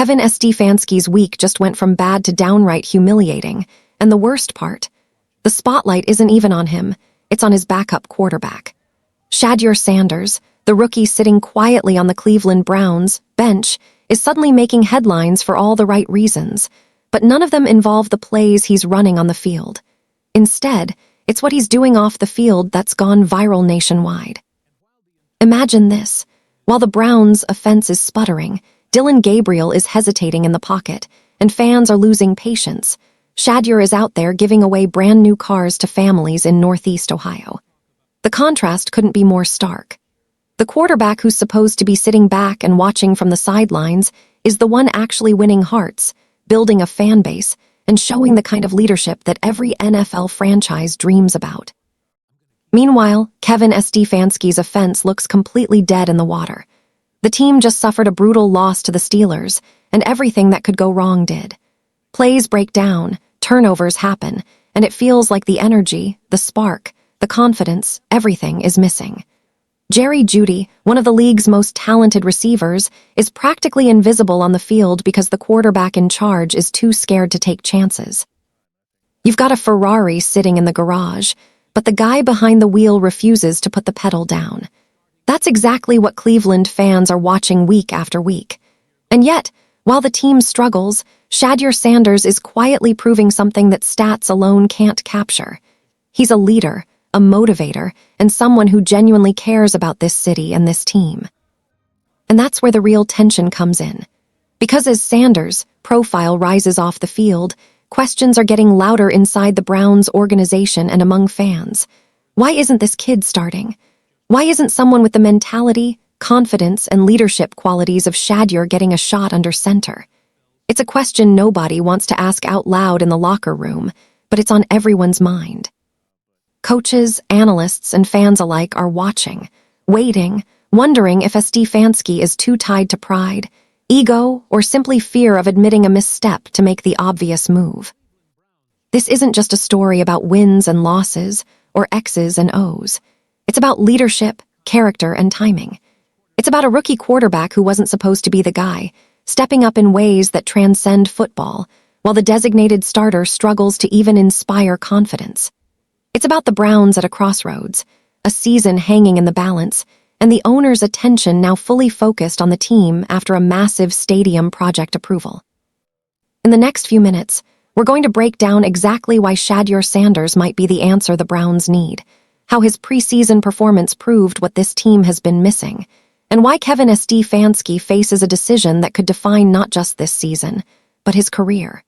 Kevin Stefanski's week just went from bad to downright humiliating, and the worst part, the spotlight isn't even on him, it's on his backup quarterback. Shedeur Sanders, the rookie sitting quietly on the Cleveland Browns bench, is suddenly making headlines for all the right reasons, but none of them involve the plays he's running on the field. Instead, it's what he's doing off the field that's gone viral nationwide. Imagine this. While the Browns' offense is sputtering, Dillon Gabriel is hesitating in the pocket, and fans are losing patience. Shedeur is out there giving away brand new cars to families in Northeast Ohio. The contrast couldn't be more stark. The quarterback who's supposed to be sitting back and watching from the sidelines is the one actually winning hearts, building a fan base, and showing the kind of leadership that every NFL franchise dreams about. Meanwhile, Kevin Stefanski's offense looks completely dead in the water. The team just suffered a brutal loss to the Steelers, and everything that could go wrong did. Plays break down, turnovers happen, and it feels like the energy, the spark, the confidence, everything is missing. Jerry Jeudy, one of the league's most talented receivers, is practically invisible on the field because the quarterback in charge is too scared to take chances. You've got a Ferrari sitting in the garage, but the guy behind the wheel refuses to put the pedal down. That's exactly what Cleveland fans are watching week after week. And yet, while the team struggles, Shedeur Sanders is quietly proving something that stats alone can't capture. He's a leader, a motivator, and someone who genuinely cares about this city and this team. And that's where the real tension comes in. Because as Sanders' profile rises off the field, questions are getting louder inside the Browns organization and among fans. Why isn't this kid starting? Why isn't someone with the mentality, confidence, and leadership qualities of Shedeur getting a shot under center? It's a question nobody wants to ask out loud in the locker room, but it's on everyone's mind. Coaches, analysts, and fans alike are watching, waiting, wondering if Stefanski is too tied to pride, ego, or simply fear of admitting a misstep to make the obvious move. This isn't just a story about wins and losses, or X's and O's. It's about leadership, character, and timing. It's about a rookie quarterback who wasn't supposed to be the guy, stepping up in ways that transcend football, while the designated starter struggles to even inspire confidence. It's about the Browns at a crossroads, a season hanging in the balance, and the owner's attention now fully focused on the team after a massive stadium project approval. In the next few minutes, we're going to break down exactly why Shedeur Sanders might be the answer the Browns need, how his preseason performance proved what this team has been missing, and why Kevin Stefanski faces a decision that could define not just this season, but his career.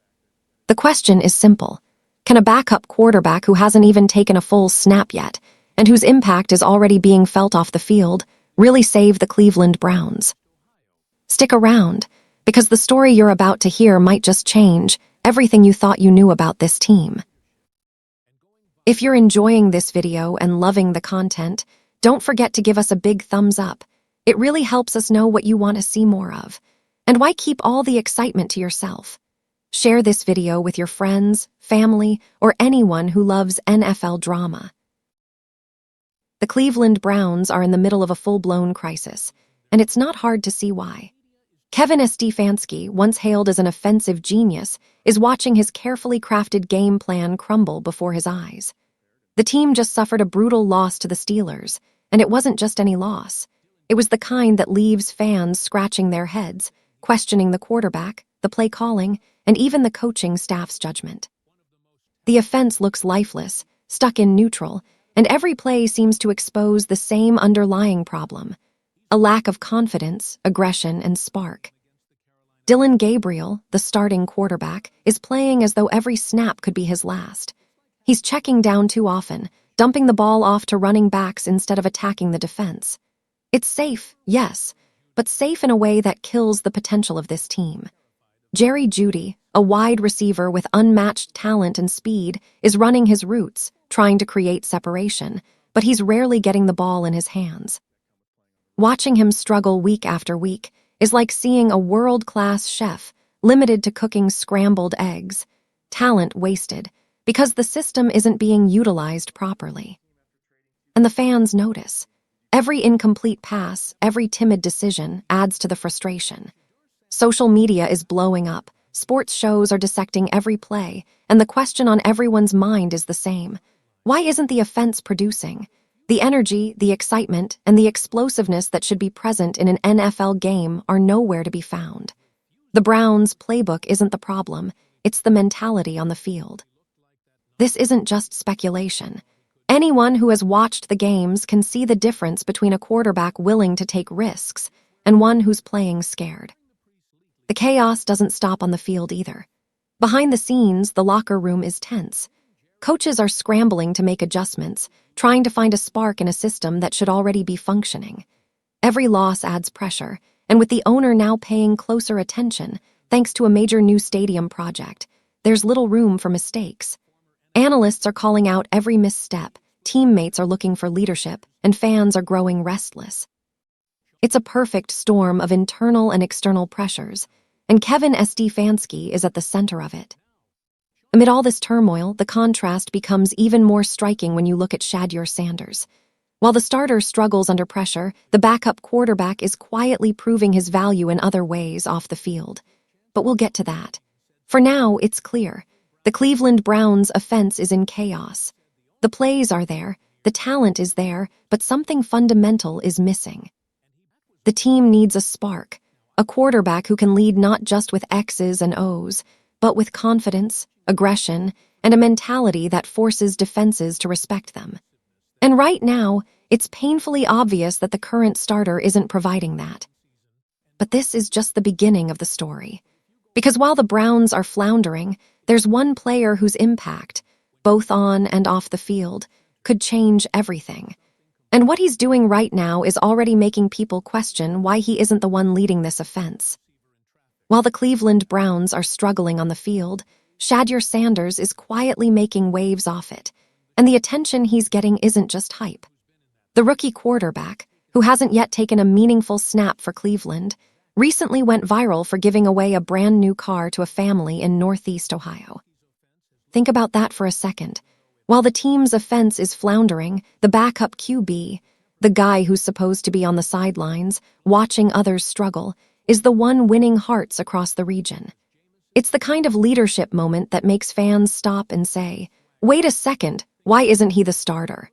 The question is simple. Can a backup quarterback who hasn't even taken a full snap yet, and whose impact is already being felt off the field, really save the Cleveland Browns? Stick around, because the story you're about to hear might just change everything you thought you knew about this team. If you're enjoying this video and loving the content, don't forget to give us a big thumbs up. It really helps us know what you want to see more of. And why keep all the excitement to yourself? Share this video with your friends, family, or anyone who loves NFL drama. The Cleveland Browns are in the middle of a full-blown crisis, and it's not hard to see why. Kevin Stefanski, once hailed as an offensive genius, is watching his carefully crafted game plan crumble before his eyes. The team just suffered a brutal loss to the Steelers, and it wasn't just any loss. It was the kind that leaves fans scratching their heads, questioning the quarterback, the play calling, and even the coaching staff's judgment. The offense looks lifeless, stuck in neutral, and every play seems to expose the same underlying problem: a lack of confidence, aggression, and spark. Dillon Gabriel, the starting quarterback, is playing as though every snap could be his last. He's checking down too often, dumping the ball off to running backs instead of attacking the defense. It's safe, yes, but safe in a way that kills the potential of this team. Jerry Jeudy, a wide receiver with unmatched talent and speed, is running his routes, trying to create separation, but he's rarely getting the ball in his hands. Watching him struggle week after week is like seeing a world-class chef limited to cooking scrambled eggs, talent wasted, because the system isn't being utilized properly. And the fans notice. Every incomplete pass, every timid decision adds to the frustration. Social media is blowing up, sports shows are dissecting every play, and the question on everyone's mind is the same. Why isn't the offense producing? The energy, the excitement, and the explosiveness that should be present in an NFL game are nowhere to be found. The Browns' playbook isn't the problem, it's the mentality on the field. This isn't just speculation. Anyone who has watched the games can see the difference between a quarterback willing to take risks and one who's playing scared. The chaos doesn't stop on the field either. Behind the scenes, the locker room is tense. Coaches are scrambling to make adjustments, trying to find a spark in a system that should already be functioning. Every loss adds pressure, and with the owner now paying closer attention, thanks to a major new stadium project, there's little room for mistakes. Analysts are calling out every misstep, teammates are looking for leadership, and fans are growing restless. It's a perfect storm of internal and external pressures, and Stefanski is at the center of it. Amid all this turmoil, the contrast becomes even more striking when you look at Shedeur Sanders. While the starter struggles under pressure, the backup quarterback is quietly proving his value in other ways off the field. But we'll get to that. For now, it's clear. The Cleveland Browns' offense is in chaos. The plays are there, the talent is there, but something fundamental is missing. The team needs a spark, a quarterback who can lead not just with X's and O's, but with confidence, aggression, and a mentality that forces defenses to respect them. And right now, it's painfully obvious that the current starter isn't providing that. But this is just the beginning of the story. Because while the Browns are floundering, there's one player whose impact, both on and off the field, could change everything. And what he's doing right now is already making people question why he isn't the one leading this offense. While the Cleveland Browns are struggling on the field, Shedeur Sanders is quietly making waves off it, and the attention he's getting isn't just hype. The rookie quarterback, who hasn't yet taken a meaningful snap for Cleveland, recently went viral for giving away a brand new car to a family in Northeast Ohio. Think about that for a second. While the team's offense is floundering, the backup QB, the guy who's supposed to be on the sidelines, watching others struggle, is the one winning hearts across the region. It's the kind of leadership moment that makes fans stop and say, "Wait a second, why isn't he the starter?"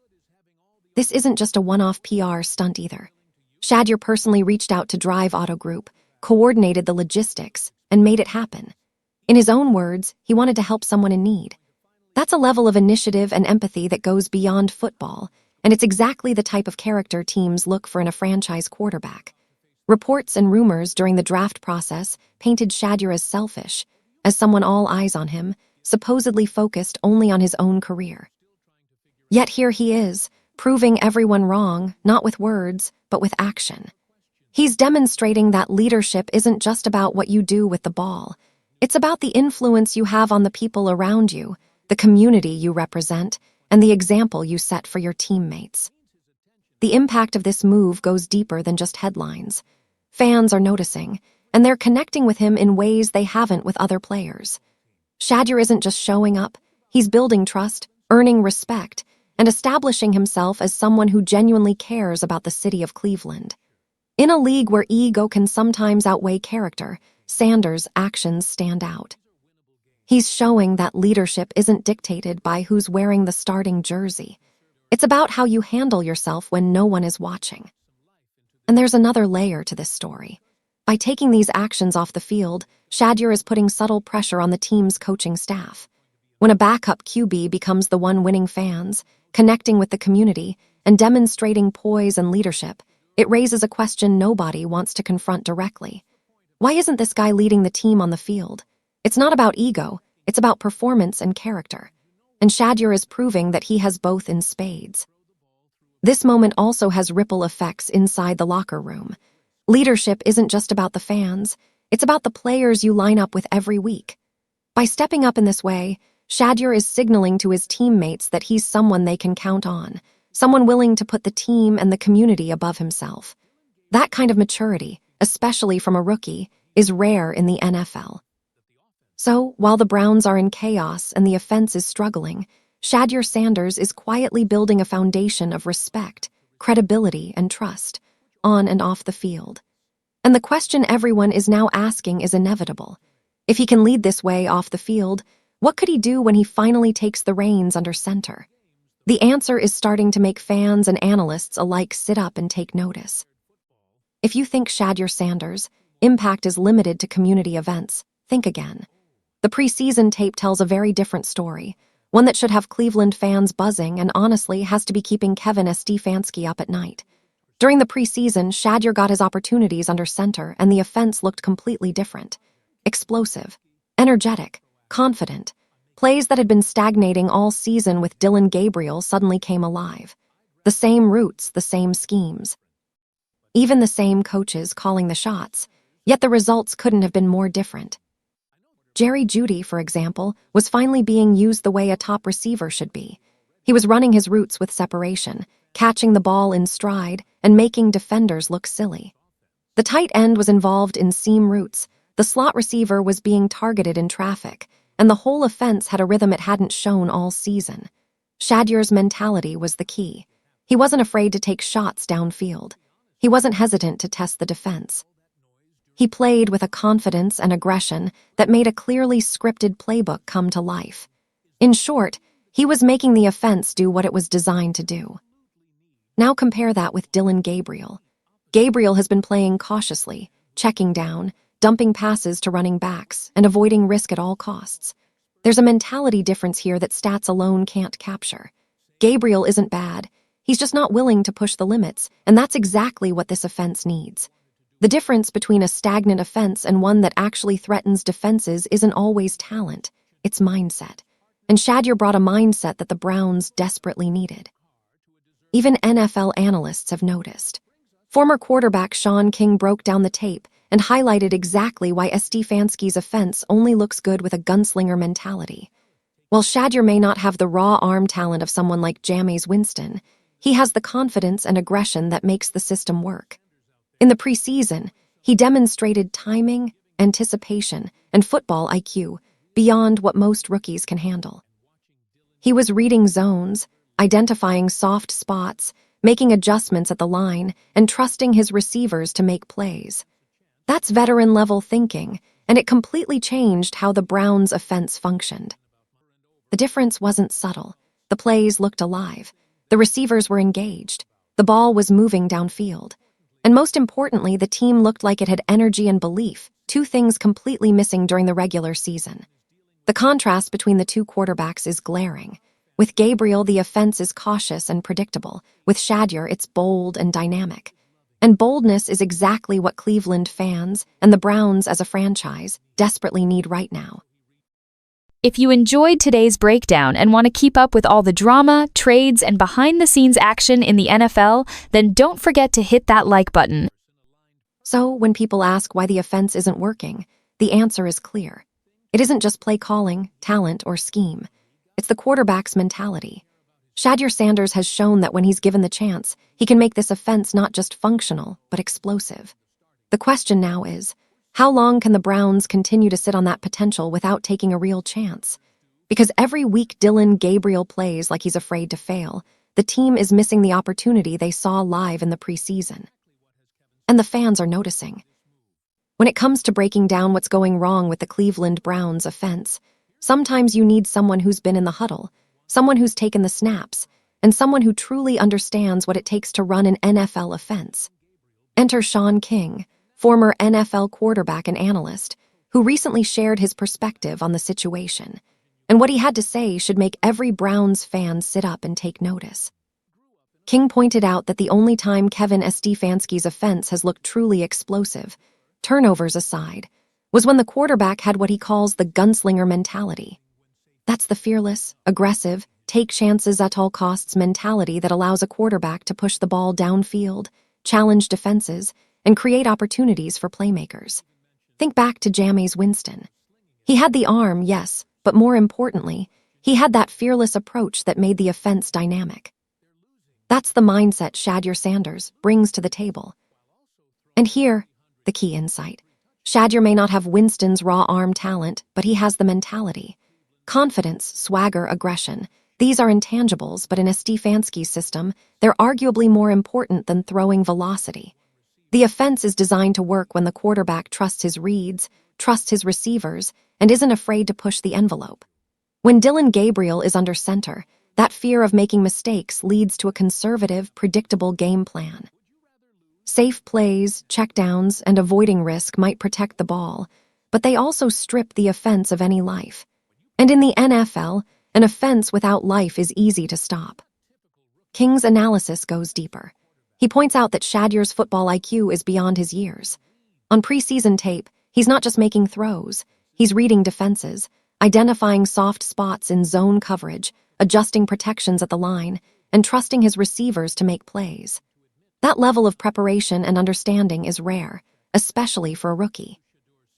This isn't just a one-off PR stunt either. Shedeur personally reached out to Drive Auto Group, coordinated the logistics, and made it happen. In his own words, he wanted to help someone in need. That's a level of initiative and empathy that goes beyond football, and it's exactly the type of character teams look for in a franchise quarterback. Reports and rumors during the draft process painted Shedeur as selfish, as someone all eyes on him, supposedly focused only on his own career. Yet here he is, proving everyone wrong, not with words, but with action. He's demonstrating that leadership isn't just about what you do with the ball. It's about the influence you have on the people around you, the community you represent, and the example you set for your teammates. The impact of this move goes deeper than just headlines. Fans are noticing, and they're connecting with him in ways they haven't with other players. Shedeur isn't just showing up, he's building trust, earning respect, and establishing himself as someone who genuinely cares about the city of Cleveland. In a league where ego can sometimes outweigh character, Sanders' actions stand out. He's showing that leadership isn't dictated by who's wearing the starting jersey. It's about how you handle yourself when no one is watching. And there's another layer to this story. By taking these actions off the field, Shedeur is putting subtle pressure on the team's coaching staff. When a backup QB becomes the one winning fans, connecting with the community, and demonstrating poise and leadership, it raises a question nobody wants to confront directly. Why isn't this guy leading the team on the field? It's not about ego, it's about performance and character. And Shedeur is proving that he has both in spades. This moment also has ripple effects inside the locker room. Leadership isn't just about the fans, it's about the players you line up with every week. By stepping up in this way, Shedeur is signaling to his teammates that he's someone they can count on, someone willing to put the team and the community above himself. That kind of maturity, especially from a rookie, is rare in the NFL. So, while the Browns are in chaos and the offense is struggling, Shedeur Sanders is quietly building a foundation of respect, credibility, and trust, on and off the field. And the question everyone is now asking is inevitable. If he can lead this way off the field, what could he do when he finally takes the reins under center? The answer is starting to make fans and analysts alike sit up and take notice. If you think Shedeur Sanders' impact is limited to community events, think again. The preseason tape tells a very different story, one that should have Cleveland fans buzzing and honestly has to be keeping Kevin Stefanski up at night. During the preseason, Shedeur got his opportunities under center and the offense looked completely different. Explosive, energetic, confident. Plays that had been stagnating all season with Dillon Gabriel suddenly came alive. The same routes, the same schemes. Even the same coaches calling the shots, yet the results couldn't have been more different. Jerry Jeudy, for example, was finally being used the way a top receiver should be. He was running his routes with separation, catching the ball in stride, and making defenders look silly. The tight end was involved in seam routes, the slot receiver was being targeted in traffic, and the whole offense had a rhythm it hadn't shown all season. Shedeur's mentality was the key. He wasn't afraid to take shots downfield. He wasn't hesitant to test the defense. He played with a confidence and aggression that made a clearly scripted playbook come to life. In short, he was making the offense do what it was designed to do. Now compare that with Dillon Gabriel. Gabriel has been playing cautiously, checking down, dumping passes to running backs, and avoiding risk at all costs. There's a mentality difference here that stats alone can't capture. Gabriel isn't bad. He's just not willing to push the limits, and that's exactly what this offense needs. The difference between a stagnant offense and one that actually threatens defenses isn't always talent, it's mindset. And Shedeur brought a mindset that the Browns desperately needed. Even NFL analysts have noticed. Former quarterback Sean King broke down the tape and highlighted exactly why Stefanski's offense only looks good with a gunslinger mentality. While Shedeur may not have the raw arm talent of someone like Jameis Winston, he has the confidence and aggression that makes the system work. In the preseason, he demonstrated timing, anticipation, and football IQ beyond what most rookies can handle. He was reading zones, identifying soft spots, making adjustments at the line, and trusting his receivers to make plays. That's veteran-level thinking, and it completely changed how the Browns' offense functioned. The difference wasn't subtle. The plays looked alive. The receivers were engaged. The ball was moving downfield. And most importantly, the team looked like it had energy and belief, two things completely missing during the regular season. The contrast between the two quarterbacks is glaring. With Gabriel, the offense is cautious and predictable. With Shedeur, it's bold and dynamic. And boldness is exactly what Cleveland fans, and the Browns as a franchise, desperately need right now. If you enjoyed today's breakdown and want to keep up with all the drama, trades, and behind-the-scenes action in the NFL, then don't forget to hit that like button. So, when people ask why the offense isn't working, the answer is clear. It isn't just play calling, talent, or scheme. It's the quarterback's mentality. Shedeur Sanders has shown that when he's given the chance, he can make this offense not just functional, but explosive. The question now is, how long can the Browns continue to sit on that potential without taking a real chance? Because every week Dillon Gabriel plays like he's afraid to fail, the team is missing the opportunity they saw live in the preseason. And the fans are noticing. When it comes to breaking down what's going wrong with the Cleveland Browns offense, sometimes you need someone who's been in the huddle, someone who's taken the snaps, and someone who truly understands what it takes to run an NFL offense. Enter Sean King, former NFL quarterback and analyst, who recently shared his perspective on the situation. And what he had to say should make every Browns fan sit up and take notice. King pointed out that the only time Kevin Stefanski's offense has looked truly explosive, turnovers aside, was when the quarterback had what he calls the gunslinger mentality. That's the fearless, aggressive, take chances at all costs mentality that allows a quarterback to push the ball downfield, challenge defenses, and create opportunities for playmakers. Think back to Jameis Winston. He had the arm, yes, but more importantly, he had that fearless approach that made the offense dynamic. That's the mindset Shedeur Sanders brings to the table. And here, the key insight. Shedeur may not have Winston's raw arm talent, but he has the mentality. Confidence, swagger, aggression. These are intangibles, but in a Stefanski system, they're arguably more important than throwing velocity. The offense is designed to work when the quarterback trusts his reads, trusts his receivers, and isn't afraid to push the envelope. When Gabriel is under center, that fear of making mistakes leads to a conservative, predictable game plan. Safe plays, checkdowns, and avoiding risk might protect the ball, but they also strip the offense of any life. And in the NFL, an offense without life is easy to stop. King's analysis goes deeper. He points out that Shedeur's football IQ is beyond his years. On preseason tape, he's not just making throws, he's reading defenses, identifying soft spots in zone coverage, adjusting protections at the line, and trusting his receivers to make plays. That level of preparation and understanding is rare, especially for a rookie.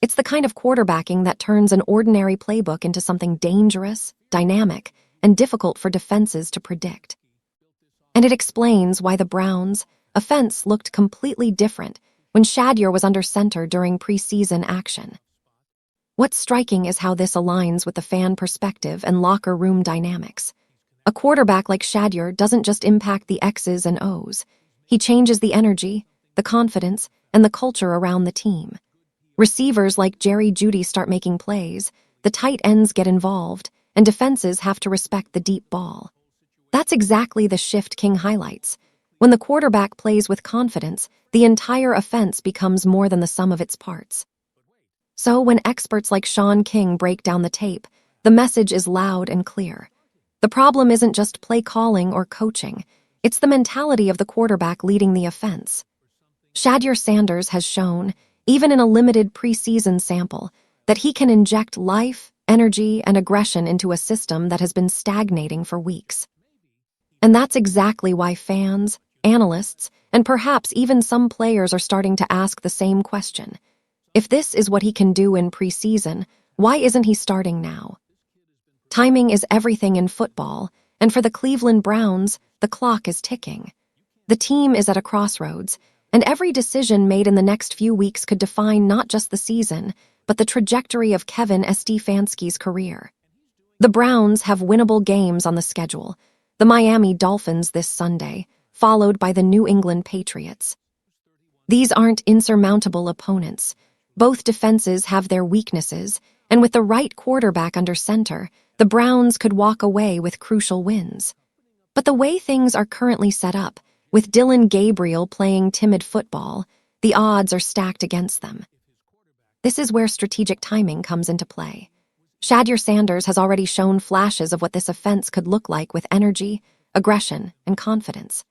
It's the kind of quarterbacking that turns an ordinary playbook into something dangerous, dynamic, and difficult for defenses to predict. And it explains why the Browns' offense looked completely different when Shedeur was under center during preseason action. What's striking is how this aligns with the fan perspective and locker room dynamics. A quarterback like Shedeur doesn't just impact the X's and O's. He changes the energy, the confidence, and the culture around the team. Receivers like Jerry Jeudy start making plays, the tight ends get involved, and defenses have to respect the deep ball. That's exactly the shift King highlights. When the quarterback plays with confidence, the entire offense becomes more than the sum of its parts. So when experts like Sean King break down the tape, the message is loud and clear. The problem isn't just play calling or coaching. It's the mentality of the quarterback leading the offense. Shedeur Sanders has shown, even in a limited preseason sample, that he can inject life, energy, and aggression into a system that has been stagnating for weeks. And that's exactly why fans, analysts, and perhaps even some players are starting to ask the same question. If this is what he can do in preseason, why isn't he starting now? Timing is everything in football, and for the Cleveland Browns, the clock is ticking. The team is at a crossroads, and every decision made in the next few weeks could define not just the season, but the trajectory of Kevin Stefanski's career. The Browns have winnable games on the schedule, the Miami Dolphins this Sunday, followed by the New England Patriots. These aren't insurmountable opponents. Both defenses have their weaknesses, and with the right quarterback under center, the Browns could walk away with crucial wins. But the way things are currently set up, with Gabriel playing timid football, the odds are stacked against them. This is where strategic timing comes into play. Shedeur Sanders has already shown flashes of what this offense could look like with energy, aggression, and confidence.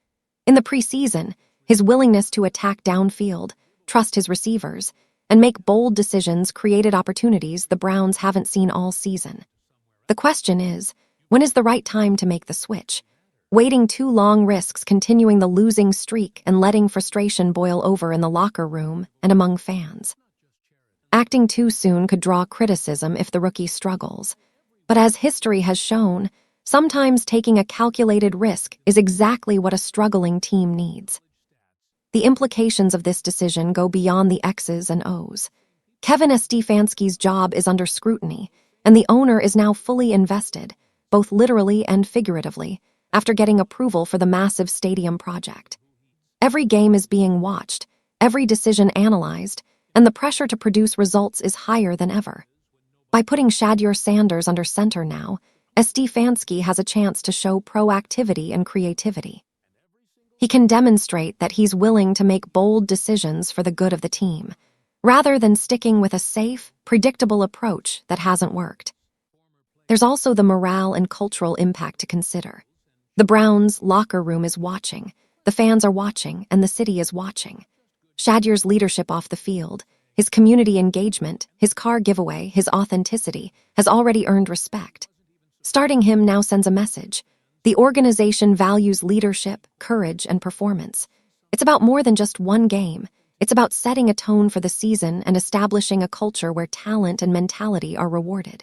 In the preseason, his willingness to attack downfield, trust his receivers, and make bold decisions created opportunities the Browns haven't seen all season. The question is, when is the right time to make the switch? Waiting too long risks continuing the losing streak and letting frustration boil over in the locker room and among fans. Acting too soon could draw criticism if the rookie struggles. But as history has shown, sometimes taking a calculated risk is exactly what a struggling team needs. The implications of this decision go beyond the X's and O's. Kevin Stefanski's job is under scrutiny, and the owner is now fully invested, both literally and figuratively, after getting approval for the massive stadium project. Every game is being watched, every decision analyzed, and the pressure to produce results is higher than ever. By putting Shedeur Sanders under center now, Stefanski has a chance to show proactivity and creativity. He can demonstrate that he's willing to make bold decisions for the good of the team, rather than sticking with a safe, predictable approach that hasn't worked. There's also the morale and cultural impact to consider. The Browns' locker room is watching, the fans are watching, and the city is watching. Shedeur's leadership off the field, his community engagement, his car giveaway, his authenticity, has already earned respect. Starting him now sends a message. The organization values leadership, courage, and performance. It's about more than just one game. It's about setting a tone for the season and establishing a culture where talent and mentality are rewarded.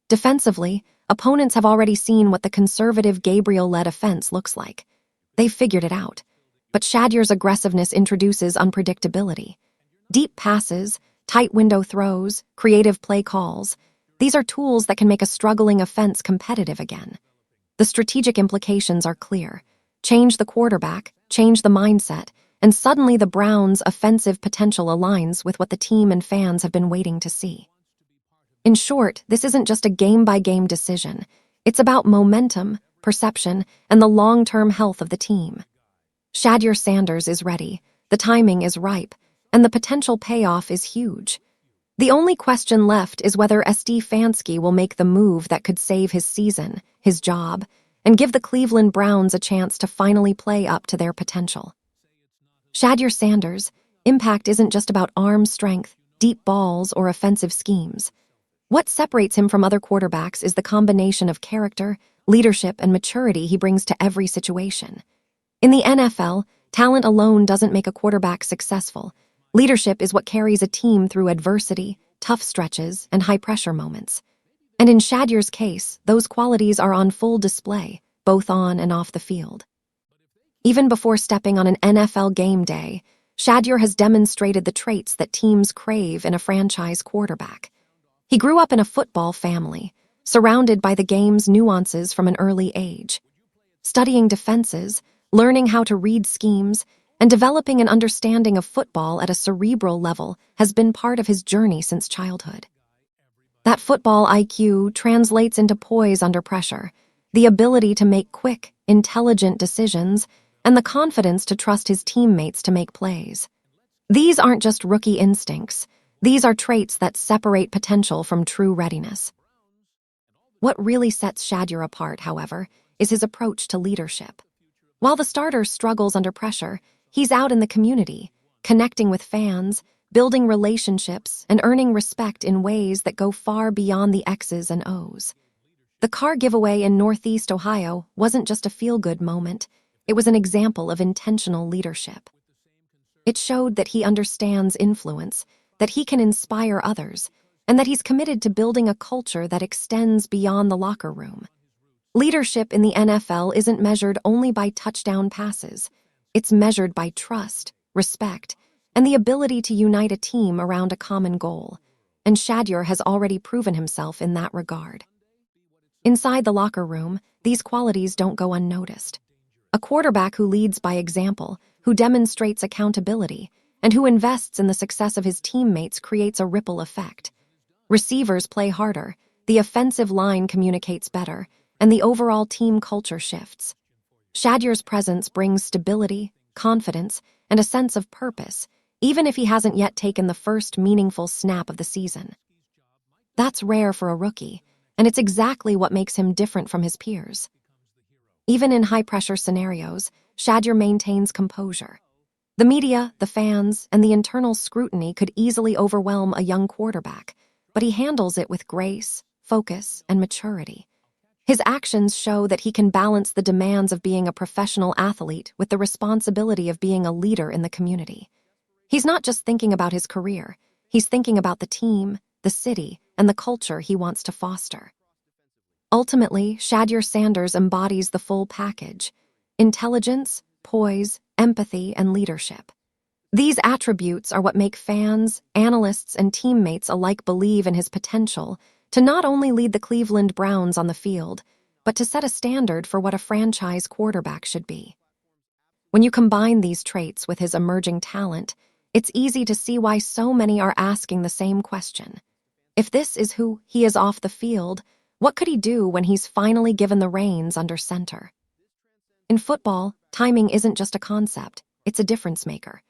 Defensively, opponents have already seen what the conservative Gabriel-led offense looks like. They've figured it out. But Shedeur's aggressiveness introduces unpredictability. Deep passes, tight window throws, creative play calls, these are tools that can make a struggling offense competitive again. The strategic implications are clear. Change the quarterback, change the mindset, and suddenly the Browns' offensive potential aligns with what the team and fans have been waiting to see. In short, this isn't just a game-by-game decision. It's about momentum, perception, and the long-term health of the team. Shedeur Sanders is ready, the timing is ripe, and the potential payoff is huge. The only question left is whether Stefanski will make the move that could save his season, his job, and give the Cleveland Browns a chance to finally play up to their potential. Shedeur Sanders' impact isn't just about arm strength, deep balls, or offensive schemes. What separates him from other quarterbacks is the combination of character, leadership, and maturity he brings to every situation. In the NFL, talent alone doesn't make a quarterback successful. Leadership is what carries a team through adversity, tough stretches, and high-pressure moments. And in Shedeur's case, those qualities are on full display, both on and off the field. Even before stepping on an NFL game day, Shedeur has demonstrated the traits that teams crave in a franchise quarterback. He grew up in a football family, surrounded by the game's nuances from an early age. Studying defenses, learning how to read schemes, and developing an understanding of football at a cerebral level has been part of his journey since childhood. That football IQ translates into poise under pressure, the ability to make quick, intelligent decisions, and the confidence to trust his teammates to make plays. These aren't just rookie instincts. These are traits that separate potential from true readiness. What really sets Shedeur apart, however, is his approach to leadership. While the starter struggles under pressure, he's out in the community, connecting with fans, building relationships, and earning respect in ways that go far beyond the X's and O's. The car giveaway in Northeast Ohio wasn't just a feel-good moment. It was an example of intentional leadership. It showed that he understands influence, that he can inspire others, and that he's committed to building a culture that extends beyond the locker room. Leadership in the NFL isn't measured only by touchdown passes. It's measured by trust, respect, and the ability to unite a team around a common goal. And Shedeur has already proven himself in that regard. Inside the locker room, these qualities don't go unnoticed. A quarterback who leads by example, who demonstrates accountability, and who invests in the success of his teammates creates a ripple effect. Receivers play harder, the offensive line communicates better, and the overall team culture shifts. Shedeur's presence brings stability, confidence, and a sense of purpose, even if he hasn't yet taken the first meaningful snap of the season. That's rare for a rookie, and it's exactly what makes him different from his peers. Even in high-pressure scenarios, Shedeur maintains composure. The media, the fans, and the internal scrutiny could easily overwhelm a young quarterback, but he handles it with grace, focus, and maturity. His actions show that he can balance the demands of being a professional athlete with the responsibility of being a leader in the community. He's not just thinking about his career, he's thinking about the team, the city, and the culture he wants to foster. Ultimately, Shedeur Sanders embodies the full package: intelligence, poise, empathy, and leadership. These attributes are what make fans, analysts, and teammates alike believe in his potential to not only lead the Cleveland Browns on the field, but to set a standard for what a franchise quarterback should be. When you combine these traits with his emerging talent, it's easy to see why so many are asking the same question. If this is who he is off the field, what could he do when he's finally given the reins under center? In football, timing isn't just a concept, it's a difference maker.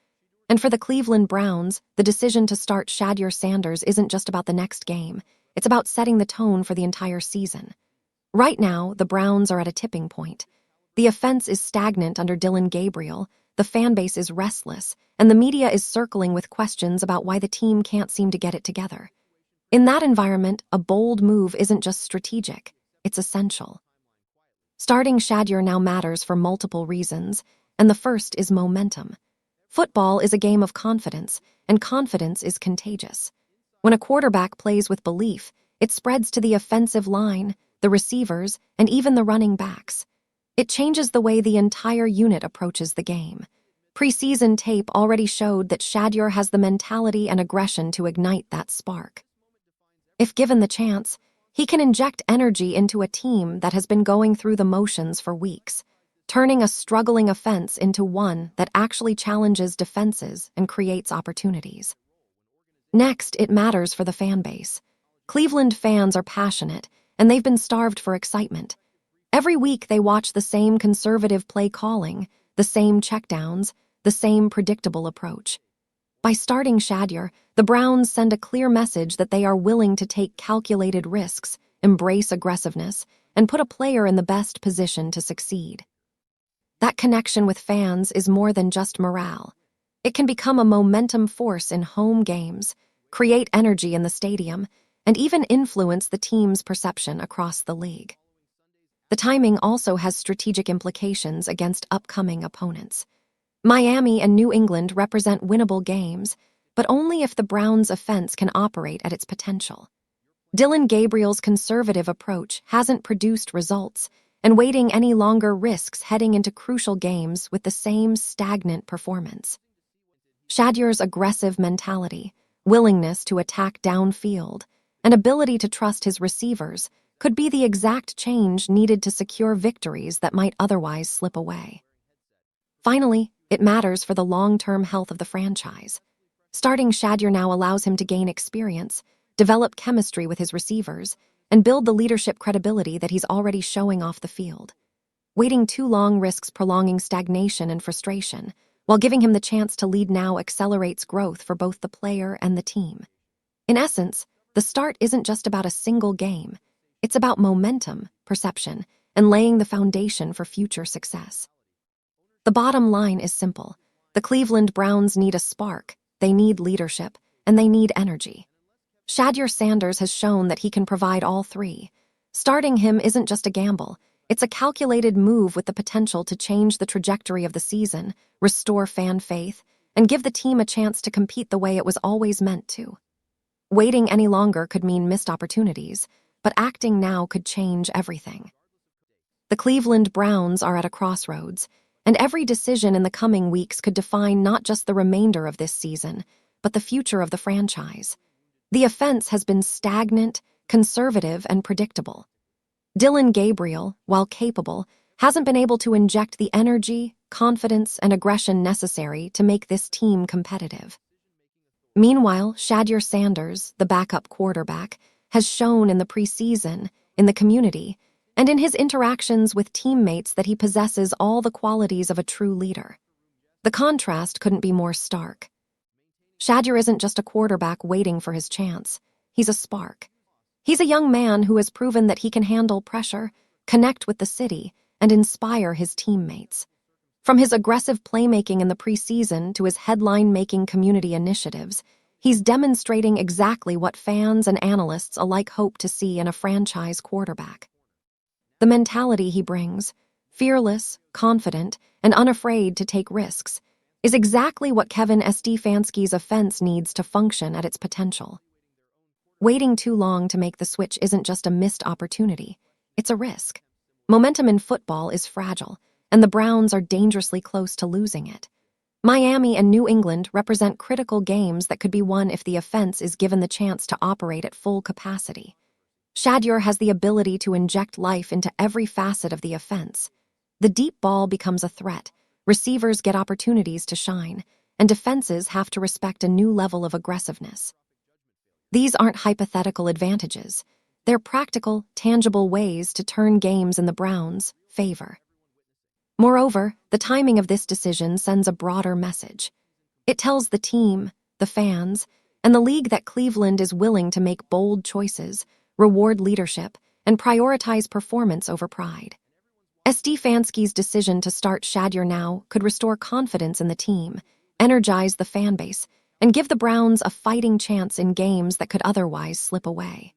And for the Cleveland Browns, the decision to start Shedeur Sanders isn't just about the next game, it's about setting the tone for the entire season. Right now, the Browns are at a tipping point. The offense is stagnant under Dillon Gabriel, the fan base is restless, and the media is circling with questions about why the team can't seem to get it together. In that environment, a bold move isn't just strategic, it's essential. Starting Shedeur now matters for multiple reasons, and the first is momentum. Football is a game of confidence, and confidence is contagious. When a quarterback plays with belief, it spreads to the offensive line, the receivers, and even the running backs. It changes the way the entire unit approaches the game. Preseason tape already showed that Shedeur has the mentality and aggression to ignite that spark. If given the chance, he can inject energy into a team that has been going through the motions for weeks. turning a struggling offense into one that actually challenges defenses and creates opportunities. Next, it matters for the fan base. Cleveland fans are passionate, and they've been starved for excitement. Every week they watch the same conservative play calling, the same checkdowns, the same predictable approach. By starting Shedeur, the Browns send a clear message that they are willing to take calculated risks, embrace aggressiveness, and put a player in the best position to succeed. That connection with fans is more than just morale. It can become a momentum force in home games, create energy in the stadium, and even influence the team's perception across the league. The timing also has strategic implications against upcoming opponents. Miami and New England represent winnable games, but only if the Browns' offense can operate at its potential. Dillon Gabriel's conservative approach hasn't produced results, and waiting any longer risks heading into crucial games with the same stagnant performance. Shedeur's aggressive mentality, willingness to attack downfield, and ability to trust his receivers could be the exact change needed to secure victories that might otherwise slip away. Finally, it matters for the long-term health of the franchise. Starting Shedeur now allows him to gain experience, develop chemistry with his receivers, and build the leadership credibility that he's already showing off the field. Waiting too long risks prolonging stagnation and frustration, while giving him the chance to lead now accelerates growth for both the player and the team. In essence, the start isn't just about a single game. It's about momentum, perception, and laying the foundation for future success. The bottom line is simple. The Cleveland Browns need a spark, they need leadership, and they need energy. Shedeur Sanders has shown that he can provide all three. Starting him isn't just a gamble. It's a calculated move with the potential to change the trajectory of the season, restore fan faith, and give the team a chance to compete the way it was always meant to. Waiting any longer could mean missed opportunities, but acting now could change everything. The Cleveland Browns are at a crossroads, and every decision in the coming weeks could define not just the remainder of this season, but the future of the franchise. The offense has been stagnant, conservative, and predictable. Dillon Gabriel, while capable, hasn't been able to inject the energy, confidence, and aggression necessary to make this team competitive. Meanwhile, Shedeur Sanders, the backup quarterback, has shown in the preseason, in the community, and in his interactions with teammates that he possesses all the qualities of a true leader. The contrast couldn't be more stark. Shedeur isn't just a quarterback waiting for his chance. He's a spark. He's a young man who has proven that he can handle pressure, connect with the city, and inspire his teammates. From his aggressive playmaking in the preseason to his headline-making community initiatives, he's demonstrating exactly what fans and analysts alike hope to see in a franchise quarterback. The mentality he brings, fearless, confident, and unafraid to take risks, is exactly what Kevin Stefanski's offense needs to function at its potential. Waiting too long to make the switch isn't just a missed opportunity, it's a risk. Momentum in football is fragile, and the Browns are dangerously close to losing it. Miami and New England represent critical games that could be won if the offense is given the chance to operate at full capacity. Shedeur has the ability to inject life into every facet of the offense. The deep ball becomes a threat, receivers get opportunities to shine, and defenses have to respect a new level of aggressiveness. These aren't hypothetical advantages. They're practical, tangible ways to turn games in the Browns' favor. Moreover, the timing of this decision sends a broader message. It tells the team, the fans, and the league that Cleveland is willing to make bold choices, reward leadership, and prioritize performance over pride. Stefanski's decision to start Shedeur now could restore confidence in the team, energize the fan base, and give the Browns a fighting chance in games that could otherwise slip away.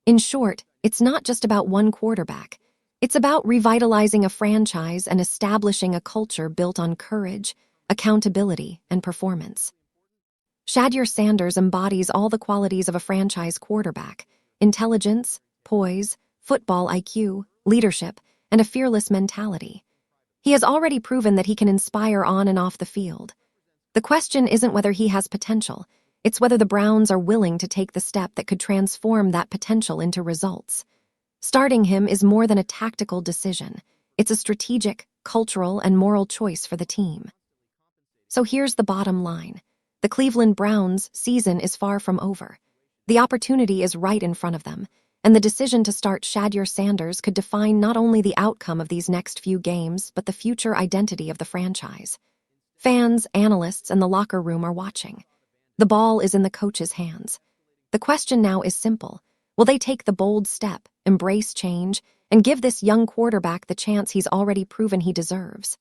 In short, it's not just about one quarterback. It's about revitalizing a franchise and establishing a culture built on courage, accountability, and performance. Shedeur Sanders embodies all the qualities of a franchise quarterback: intelligence, poise, football IQ, leadership, and a fearless mentality. He has already proven that he can inspire on and off the field. The question isn't whether he has potential, it's whether the Browns are willing to take the step that could transform that potential into results. Starting him is more than a tactical decision. It's a strategic, cultural, and moral choice for the team. So here's the bottom line. The Cleveland Browns' season is far from over. The opportunity is right in front of them, and the decision to start Shedeur Sanders could define not only the outcome of these next few games, but the future identity of the franchise. Fans, analysts, and the locker room are watching. The ball is in the coach's hands. The question now is simple. Will they take the bold step, embrace change, and give this young quarterback the chance he's already proven he deserves?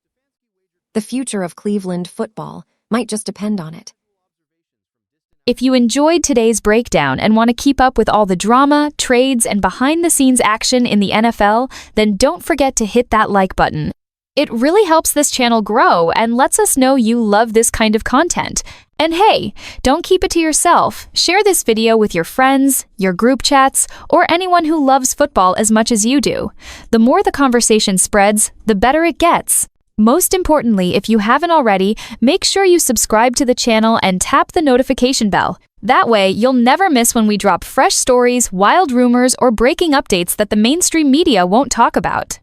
The future of Cleveland football might just depend on it. If you enjoyed today's breakdown and want to keep up with all the drama, trades, and behind-the-scenes action in the NFL, then don't forget to hit that like button. It really helps this channel grow and lets us know you love this kind of content. And hey, don't keep it to yourself. Share this video with your friends, your group chats, or anyone who loves football as much as you do. The more the conversation spreads, the better it gets. Most importantly, if you haven't already, make sure you subscribe to the channel and tap the notification bell. That way, you'll never miss when we drop fresh stories, wild rumors, or breaking updates that the mainstream media won't talk about.